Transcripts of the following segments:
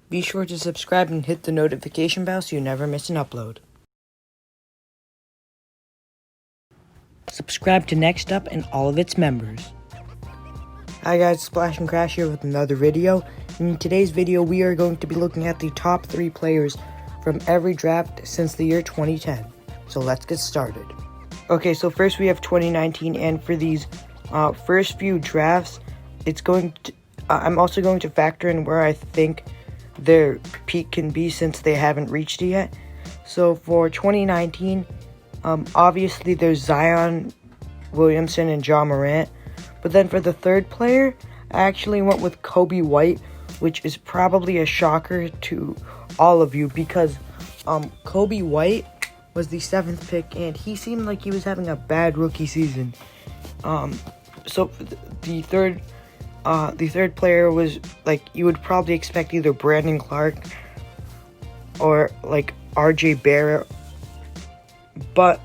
Be sure to subscribe and hit the notification bell so you never miss an upload. Subscribe to Next Up and all of its members. Hi guys, Splash and Crash here with another video. In today's video, we are going to be looking at the top 3 players from every draft since the year 2010. So let's get started. Okay, so first we have 2019, and for these first few drafts, I'm also going to factor in where I think their peak can be since they haven't reached it yet. So for 2019, obviously there's Zion Williamson and Ja Morant. But then for the third player, I actually went with Coby White, which is probably a shocker to all of you because Coby White was the 7th pick, and he seemed like he was having a bad rookie season. So the third player was like you would probably expect either Brandon Clark or like RJ Barrett, but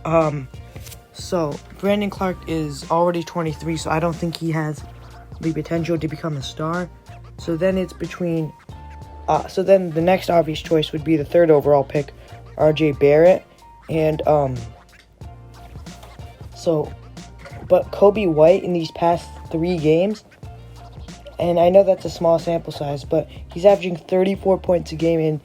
so Brandon Clark is already 23, so I don't think he has the potential to become a star. So then it's between so then the next obvious choice would be the 3rd overall pick, RJ Barrett, and but Coby White in these past 3 games, and I know that's a small sample size, but he's averaging 34 points a game, and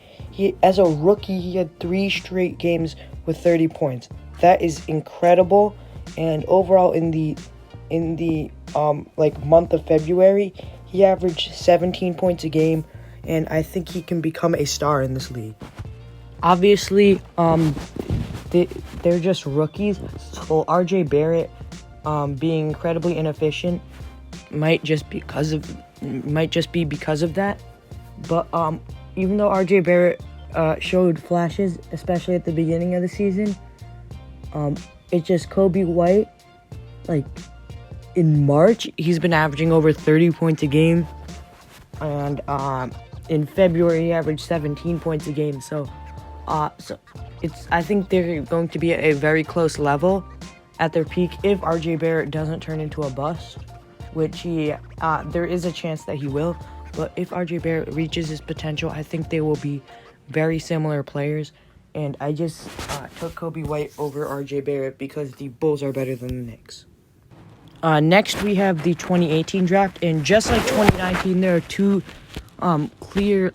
as a rookie, he had 3 straight games with 30 points. That is incredible. And overall in the month of February, he averaged 17 points a game, and I think he can become a star in this league. Obviously, they're just rookies, so RJ Barrett being incredibly inefficient might just be because of that. But even though RJ Barrett showed flashes, especially at the beginning of the season, it's just Coby White, like in March, he's been averaging over 30 points a game, and in February he averaged 17 points a game. So I think they're going to be at a very close level at their peak if RJ Barrett doesn't turn into a bust, which there is a chance that he will. But if RJ Barrett reaches his potential, I think they will be very similar players. And I just took Coby White over RJ Barrett because the Bulls are better than the Knicks. Next, we have the 2018 draft. And just like 2019, there are 2 clear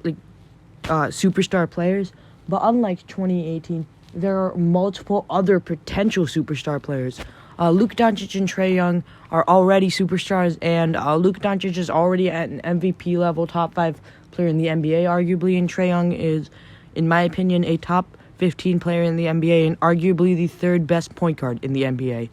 superstar players. But unlike 2018, there are multiple other potential superstar players. Luka Doncic and Trae Young are already superstars, and Luka Doncic is already at an MVP level, top 5 player in the NBA, arguably, and Trae Young is, in my opinion, a top 15 player in the NBA and arguably the 3rd best point guard in the NBA.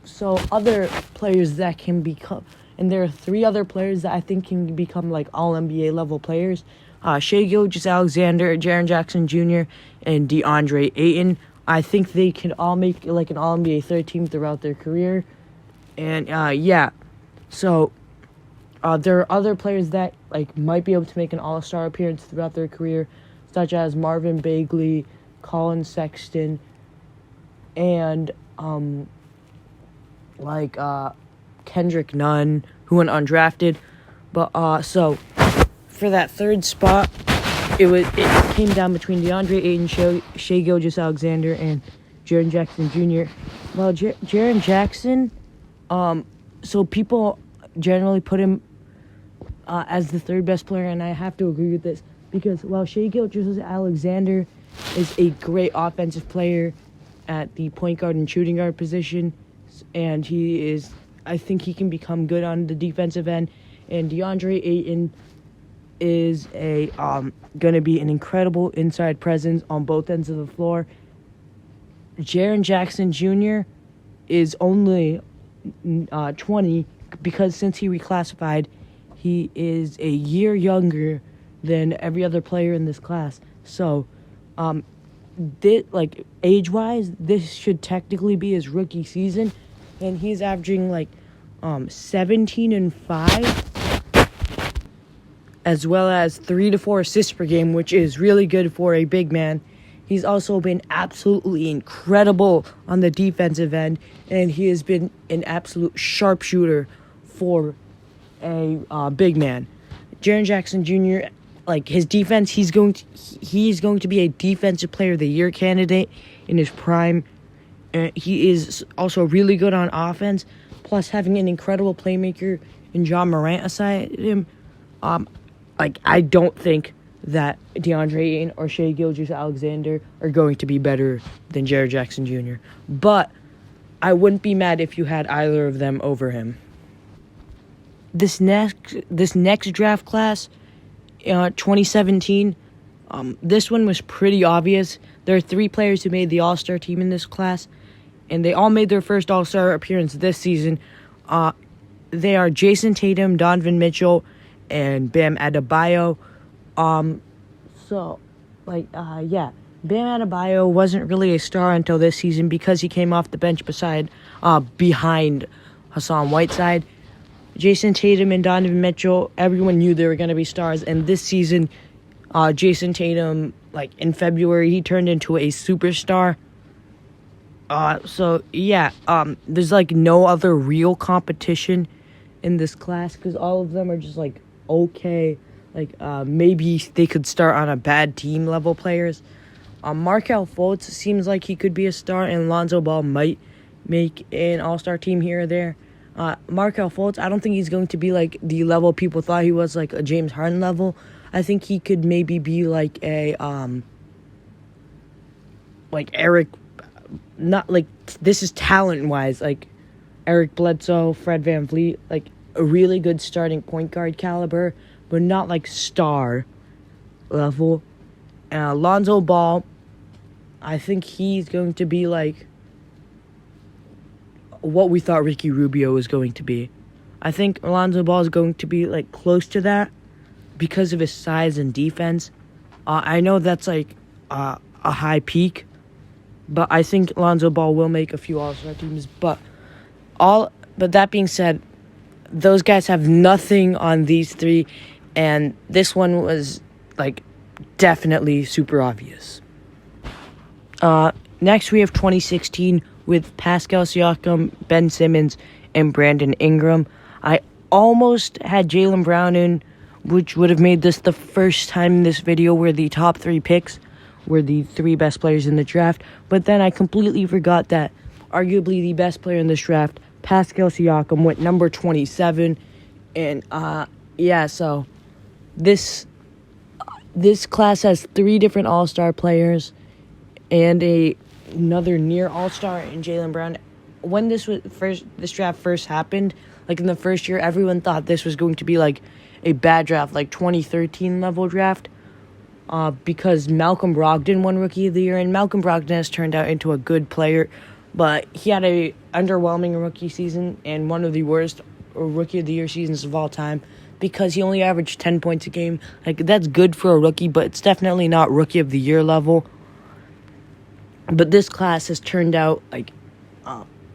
So other players that can become, and there are 3 other players that I think can become like all NBA level players: Shai Gilgeous-Alexander, Jaren Jackson Jr., and DeAndre Ayton. I think they can all make like an all NBA 3rd team throughout their career, and so. There are other players that might be able to make an all-star appearance throughout their career, such as Marvin Bagley, Colin Sexton, and Kendrick Nunn, who went undrafted. But so for that 3rd spot, it came down between DeAndre Ayton, Shai Gilgeous-Alexander, and Jaren Jackson Jr. Well, Jaren Jackson, so people generally put him as the 3rd best player, and I have to agree with this because while Shai Gilgeous-Alexander is a great offensive player at the point guard and shooting guard position, and I think he can become good on the defensive end, and DeAndre Ayton is going to be an incredible inside presence on both ends of the floor. Jaren Jackson Jr. is only 20 because since he reclassified, he is a year younger than every other player in this class. So, age-wise, this should technically be his rookie season, and he's averaging 17 and 5, as well as 3 to 4 assists per game, which is really good for a big man. He's also been absolutely incredible on the defensive end, and he has been an absolute sharpshooter for a big man. Jaren Jackson Jr., like his defense, he's going to be a defensive player of the year candidate in his prime. He is also really good on offense, plus having an incredible playmaker in John Morant aside him. I don't think that DeAndre Ayton or Shai Gilgeous-Alexander are going to be better than Jaren Jackson Jr. But I wouldn't be mad if you had either of them over him. This next draft class, 2017, this one was pretty obvious. There are 3 players who made the All-Star team in this class, and they all made their first All-Star appearance this season. They are Jason Tatum, Donovan Mitchell, and Bam Adebayo. Bam Adebayo wasn't really a star until this season because he came off the bench behind Hassan Whiteside. Jason Tatum and Donovan Mitchell, everyone knew they were going to be stars, and this season, Jason Tatum, in February, he turned into a superstar. There's no other real competition in this class because all of them are just okay. Maybe they could start on a bad team level players. Markelle Fultz seems like he could be a star, and Lonzo Ball might make an all-star team here or there. Markelle Fultz, I don't think he's going to be the level people thought he was, a James Harden level. I think he could maybe be Eric, this is talent-wise, Eric Bledsoe, Fred VanVleet, a really good starting point guard caliber, but not star level. Lonzo Ball, I think he's going to be what we thought Ricky Rubio was going to be. I think Lonzo Ball is going to be close to that because of his size and defense. I know that's a high peak, but I think Lonzo Ball will make a few All-Star teams. But that being said, those guys have nothing on these 3, and this one was definitely super obvious. Next we have 2016 with Pascal Siakam, Ben Simmons, and Brandon Ingram. I almost had Jaylen Brown in, which would have made this the first time in this video where the top 3 picks were the 3 best players in the draft. But then I completely forgot that arguably the best player in this draft, Pascal Siakam, went number 27. And so this class has 3 different all-star players and another near all-star in Jaylen Brown. When this draft first happened, in the first year, everyone thought this was going to be a bad draft, 2013 level draft, because Malcolm Brogdon won Rookie of the Year, and Malcolm Brogdon has turned out into a good player, but he had a underwhelming rookie season and one of the worst Rookie of the Year seasons of all time because he only averaged 10 points a game. That's good for a rookie, but it's definitely not Rookie of the Year level. But this class has turned out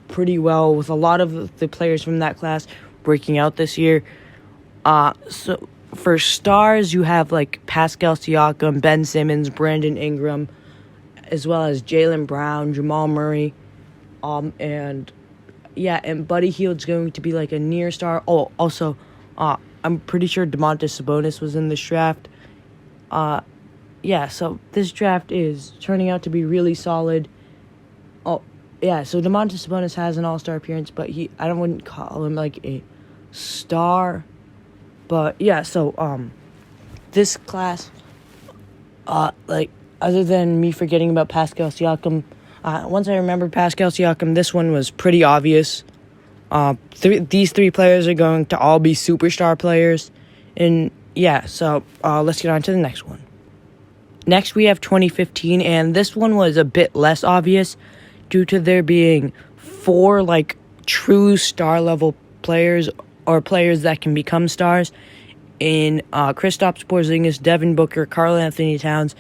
pretty well with a lot of the players from that class breaking out this year. So for stars, you have Pascal Siakam, Ben Simmons, Brandon Ingram, as well as Jaylen Brown, Jamal Murray, and Buddy Hield's going to be a near star. Oh, also, I'm pretty sure Domantas Sabonis was in this draft. So this draft is turning out to be really solid. So Domantas Sabonis has an all-star appearance, but I wouldn't call him a star. But this class, other than me forgetting about Pascal Siakam, once I remembered Pascal Siakam, this one was pretty obvious. These 3 players are going to all be superstar players. And let's get on to the next one. Next, we have 2015, and this one was a bit less obvious due to there being 4, true star-level players or players that can become stars in Kristaps Porzingis, Devin Booker, Karl-Anthony Towns,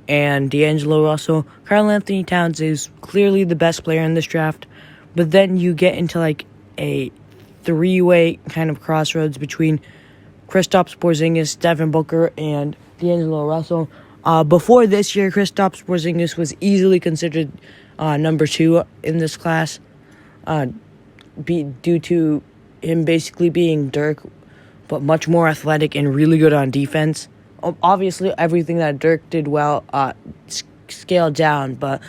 and D'Angelo Russell. Karl-Anthony Towns is clearly the best player in this draft, but then you get into, a 3-way kind of crossroads between Kristaps Porzingis, Devin Booker, and D'Angelo Russell. Before this year, Kristaps Porzingis was easily considered number 2 in this class due to him basically being Dirk but much more athletic and really good on defense. Obviously, everything that Dirk did well scaled down, but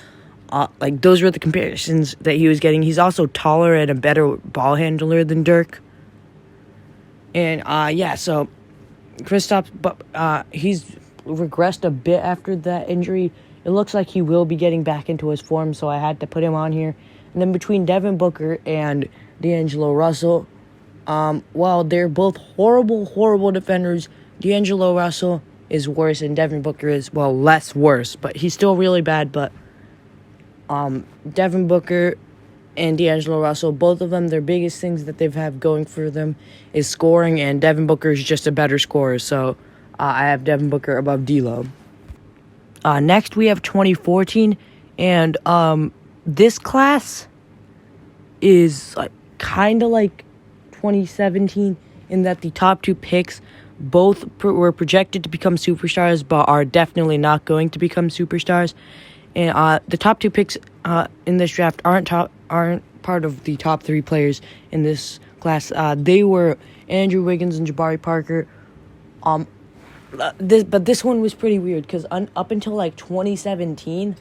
like those were the comparisons that he was getting. He's also taller and a better ball handler than Dirk. And so Kristaps, but he's regressed a bit after that injury. It looks like he will be getting back into his form, so I had to put him on here. And then between Devin Booker and D'Angelo Russell, while they're both horrible defenders, D'Angelo Russell is worse and Devin Booker is, well, less worse, but he's still really bad. But Devin Booker and D'Angelo Russell, both of them, their biggest things that they've have going for them is scoring, and Devin Booker is just a better scorer, so I have Devin Booker above D'Lo. Next, we have 2014, and this class is kind of like 2017 in that the top two picks both were projected to become superstars, but are definitely not going to become superstars. And the top two picks in this draft aren't part of the top three players in this class. They were Andrew Wiggins and Jabari Parker. This one was pretty weird because up until 2017,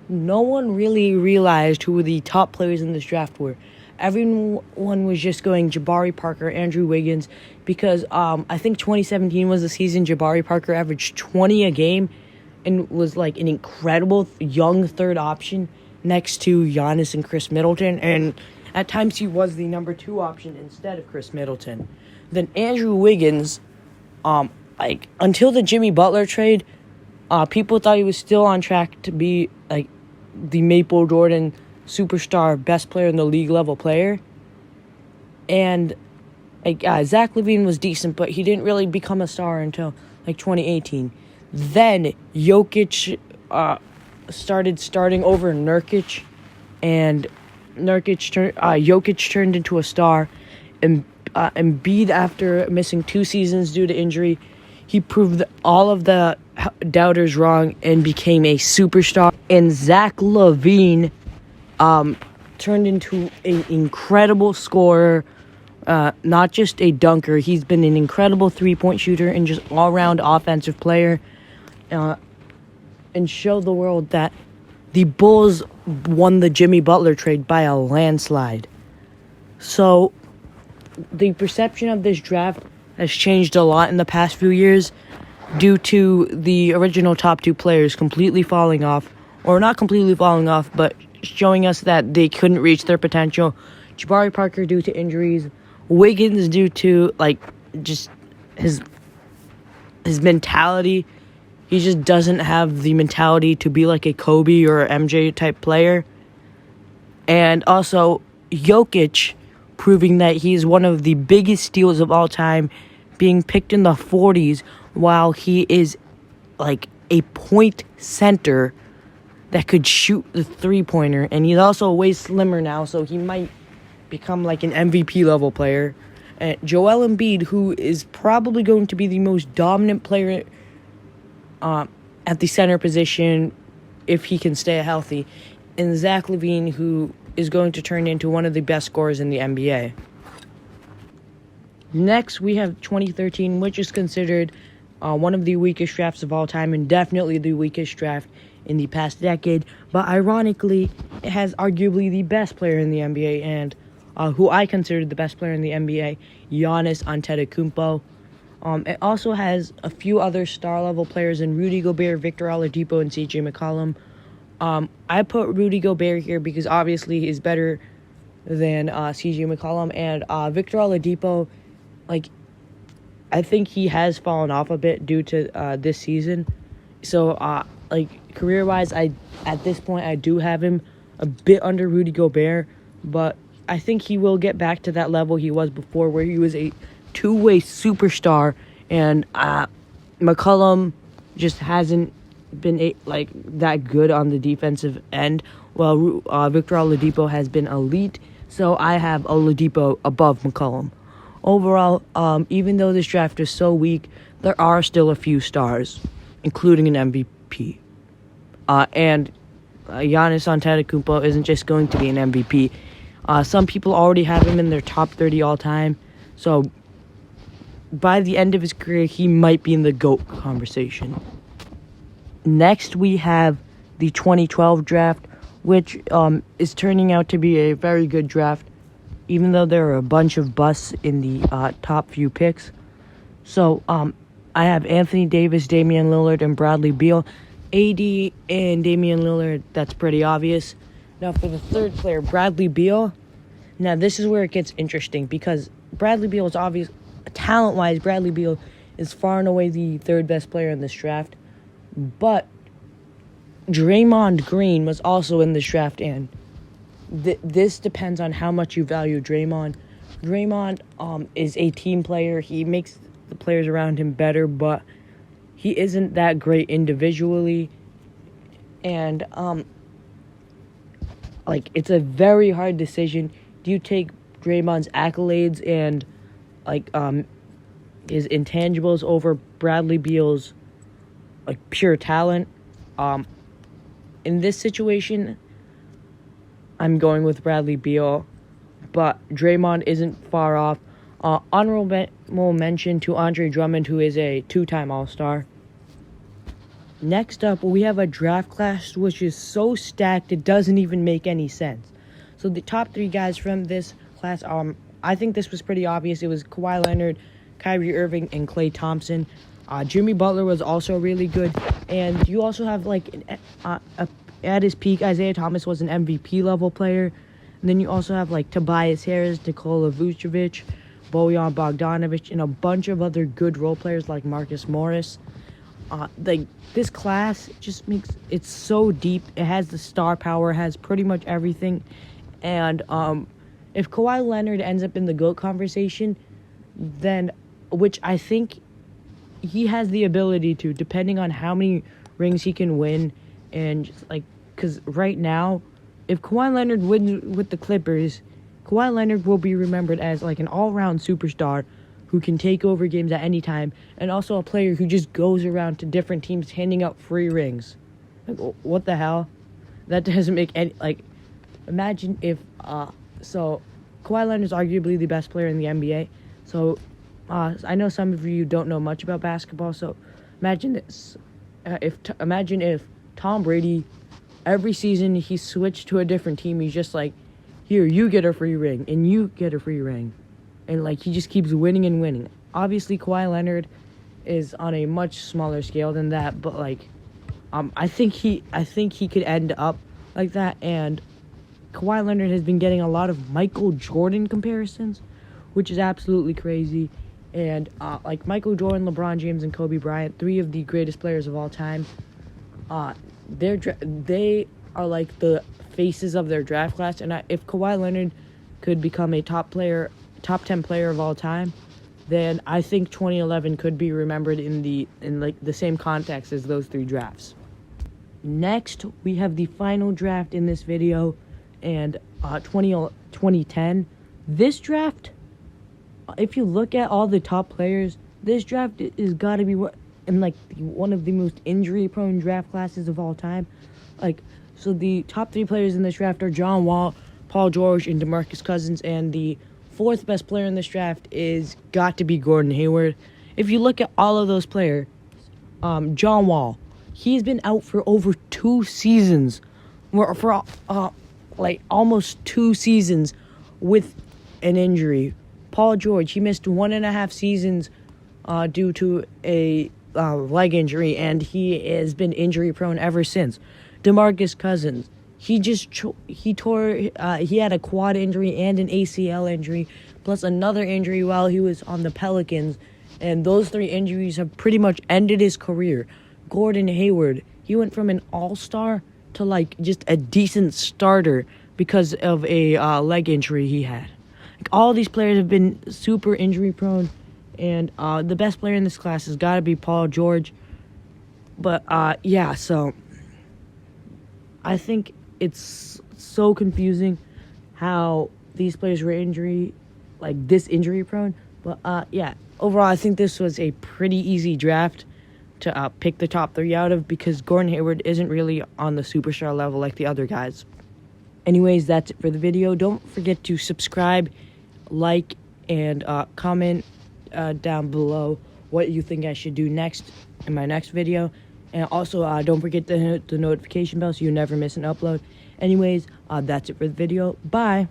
no one really realized who the top players in this draft were. Everyone was just going Jabari Parker, Andrew Wiggins, because I think 2017 was the season Jabari Parker averaged 20 a game and was an incredible young third option next to Giannis and Chris Middleton, and at times he was the number 2 option instead of Chris Middleton. Then Andrew Wiggins, until the Jimmy Butler trade, people thought he was still on track to be the Maple Jordan superstar, best player in the league level player. And Zach LaVine was decent, but he didn't really become a star until 2018. Then Jokic started starting over Nurkic, and Jokic turned into a star. And Embiid, after missing 2 seasons due to injury, he proved all of the doubters wrong and became a superstar. And Zach LaVine turned into an incredible scorer, not just a dunker. He's been an incredible three-point shooter and just all-around offensive player, and show the world that the Bulls won the Jimmy Butler trade by a landslide. So the perception of this draft has changed a lot in the past few years due to the original top 2 players completely falling off, or not completely falling off, but showing us that they couldn't reach their potential. Jabari Parker due to injuries, Wiggins due to just his mentality. He just doesn't have the mentality to be like a Kobe or MJ type player. And also Jokic proving that he's one of the biggest steals of all time, being picked in the 40s while he is a point center that could shoot the three-pointer. And he's also way slimmer now, so he might become an MVP level player. And Joel Embiid, who is probably going to be the most dominant player at the center position if he can stay healthy. And Zach LaVine, who is going to turn into one of the best scorers in the NBA. Next, we have 2013, which is considered one of the weakest drafts of all time and definitely the weakest draft in the past decade. But ironically, it has arguably the best player in the NBA and who I consider the best player in the NBA, Giannis Antetokounmpo. It also has a few other star-level players in Rudy Gobert, Victor Oladipo, and C.J. McCollum. I put Rudy Gobert here because obviously he's better than C.J. McCollum, and Victor Oladipo, I think he has fallen off a bit due to this season. So, career-wise, at this point, I do have him a bit under Rudy Gobert, but I think he will get back to that level he was before, where he was a two-way superstar, and McCollum just hasn't been that good on the defensive end, while Victor Oladipo has been elite. So I have Oladipo above McCollum. Overall, even though this draft is so weak, there are still a few stars, including an MVP. And Giannis Antetokounmpo isn't just going to be an MVP. Some people already have him in their top 30 all time. So by the end of his career, he might be in the GOAT conversation. Next, we have the 2012 draft, which is turning out to be a very good draft, even though there are a bunch of busts in the top few picks. So I have Anthony Davis, Damian Lillard, and Bradley Beal. AD and Damian Lillard, that's pretty obvious. Now for the third player, Bradley Beal. Now this is where it gets interesting because Bradley Beal is obvious. Talent-wise, Bradley Beal is far and away the third best player in this draft. But Draymond Green was also in this draft, and this depends on how much you value Draymond. Draymond is a team player. He makes the players around him better, but he isn't that great individually. And it's a very hard decision. Do you take Draymond's accolades and his intangibles over Bradley Beal's pure talent? In this situation, I'm going with Bradley Beal, but Draymond isn't far off. Honorable mention to Andre Drummond, who is a two-time All-Star. Next up, we have a draft class which is so stacked it doesn't even make any sense. So the top three guys from this class, I think this was pretty obvious. It was Kawhi Leonard, Kyrie Irving, and Klay Thompson. Jimmy Butler was also really good. And you also have, at his peak, Isaiah Thomas was an MVP level player. And then you also have, Tobias Harris, Nikola Vucevic, Bojan Bogdanovic, and a bunch of other good role players like Marcus Morris. This class just makes it so deep. It has the star power, has pretty much everything. And if Kawhi Leonard ends up in the GOAT conversation, then, which I think he has the ability to, depending on how many rings he can win. And because right now, if Kawhi Leonard wins with the Clippers, Kawhi Leonard will be remembered as an all-around superstar who can take over games at any time, and also a player who just goes around to different teams handing out free rings. What the hell? That doesn't make any imagine if so Kawhi Leonard is arguably the best player in the NBA. So I know some of you don't know much about basketball, so imagine this. Imagine if Tom Brady, every season he switched to a different team. He's just here, you get a free ring, and you get a free ring. And he just keeps winning and winning. Obviously, Kawhi Leonard is on a much smaller scale than that, but I think he could end up like that. And Kawhi Leonard has been getting a lot of Michael Jordan comparisons, which is absolutely crazy. And Michael Jordan, LeBron James, and Kobe Bryant, three of the greatest players of all time. They are the faces of their draft class. And if Kawhi Leonard could become a top 10 player of all time, then I think 2011 could be remembered in the same context as those three drafts. Next, we have the final draft in this video, and 2010. This draft, if you look at all the top players, this draft is got to be one of the most injury-prone draft classes of all time. So the top three players in this draft are John Wall, Paul George, and DeMarcus Cousins, and the fourth best player in this draft is got to be Gordon Hayward. If you look at all of those players, John Wall, he's been out for over 2 seasons, for almost 2 seasons with an injury. Paul George, he missed 1.5 seasons due to a leg injury, and he has been injury prone ever since. DeMarcus Cousins, he had a quad injury and an ACL injury, plus another injury while he was on the Pelicans, and those 3 injuries have pretty much ended his career. Gordon Hayward, he went from an all-star to just a decent starter because of a leg injury he had. All these players have been super injury prone, and the best player in this class has got to be Paul George. But so I think it's so confusing how these players were injury prone. But overall, I think this was a pretty easy draft to pick the top 3 out of, because Gordon Hayward isn't really on the superstar level like the other guys. Anyways, that's it for the video. Don't forget to subscribe, like, and comment down below what you think I should do next in my next video. And also, don't forget to hit the notification bell so you never miss an upload. Anyways, that's it for the video. Bye.